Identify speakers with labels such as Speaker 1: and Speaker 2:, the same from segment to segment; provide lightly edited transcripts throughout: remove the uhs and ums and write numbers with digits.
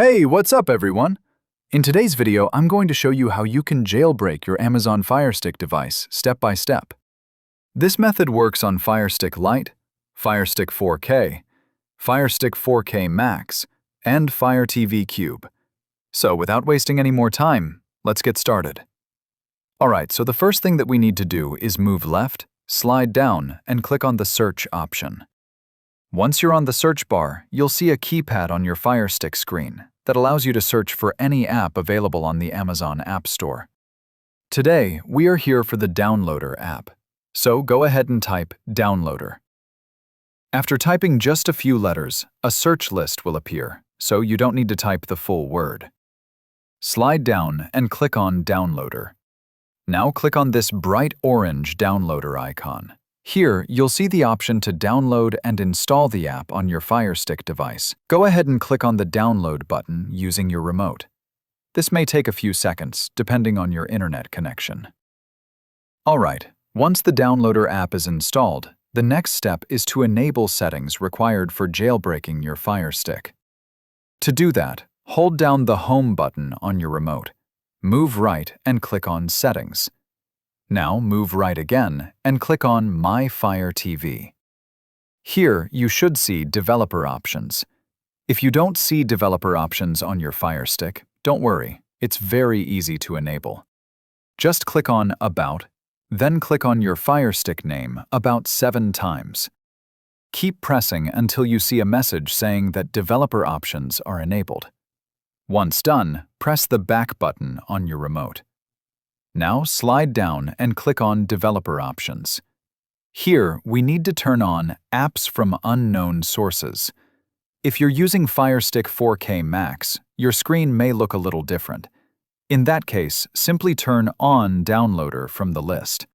Speaker 1: Hey, what's up everyone? In today's video, I'm going to show you how you can jailbreak your Amazon FireStick device step by step. This method works on FireStick Lite, FireStick 4K, FireStick 4K Max, and Fire TV Cube. So without wasting any more time, let's get started. Alright, so the first thing that we need to do is move left, slide down, and click on the search option. Once you're on the search bar, you'll see a keypad on your FireStick screen that allows you to search for any app available on the Amazon App Store. Today, we are here for the Downloader app, so go ahead and type Downloader. After typing just a few letters, a search list will appear, so you don't need to type the full word. Slide down and click on Downloader. Now click on this bright orange Downloader icon. Here, you'll see the option to download and install the app on your FireStick device. Go ahead and click on the download button using your remote. This may take a few seconds, depending on your internet connection. Alright, once the Downloader app is installed, the next step is to enable settings required for jailbreaking your FireStick. To do that, hold down the Home button on your remote. Move right and click on Settings. Now move right again and click on My Fire TV. Here, you should see Developer Options. If you don't see Developer Options on your FireStick, don't worry, it's very easy to enable. Just click on About, then click on your FireStick name about 7 times. Keep pressing until you see a message saying that Developer Options are enabled. Once done, press the Back button on your remote. Now slide down and click on Developer Options. Here, we need to turn on Apps from Unknown Sources. If you're using FireStick 4K Max, your screen may look a little different. In that case, simply turn on Downloader from the list.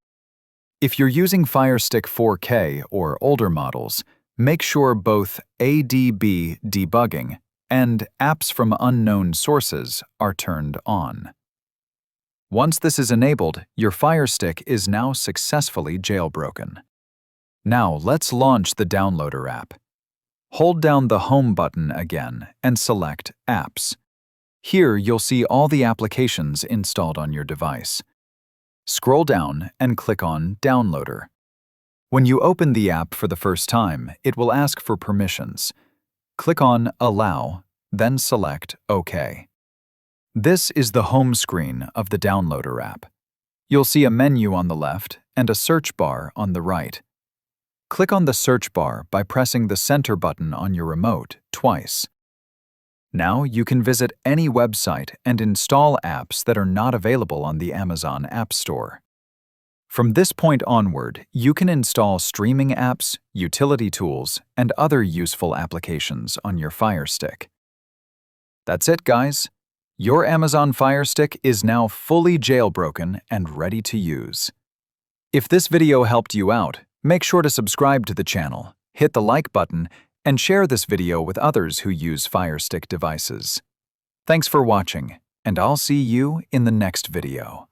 Speaker 1: If you're using FireStick 4K or older models, make sure both ADB Debugging and Apps from Unknown Sources are turned on. Once this is enabled, your FireStick is now successfully jailbroken. Now let's launch the Downloader app. Hold down the Home button again and select Apps. Here you'll see all the applications installed on your device. Scroll down and click on Downloader. When you open the app for the first time, it will ask for permissions. Click on Allow, then select OK. This is the home screen of the Downloader app. You'll see a menu on the left and a search bar on the right. Click on the search bar by pressing the center button on your remote twice. Now you can visit any website and install apps that are not available on the Amazon App Store. From this point onward, you can install streaming apps, utility tools, and other useful applications on your FireStick. That's it, guys. Your Amazon FireStick is now fully jailbroken and ready to use. If this video helped you out, make sure to subscribe to the channel, hit the like button, and share this video with others who use FireStick devices. Thanks for watching, and I'll see you in the next video.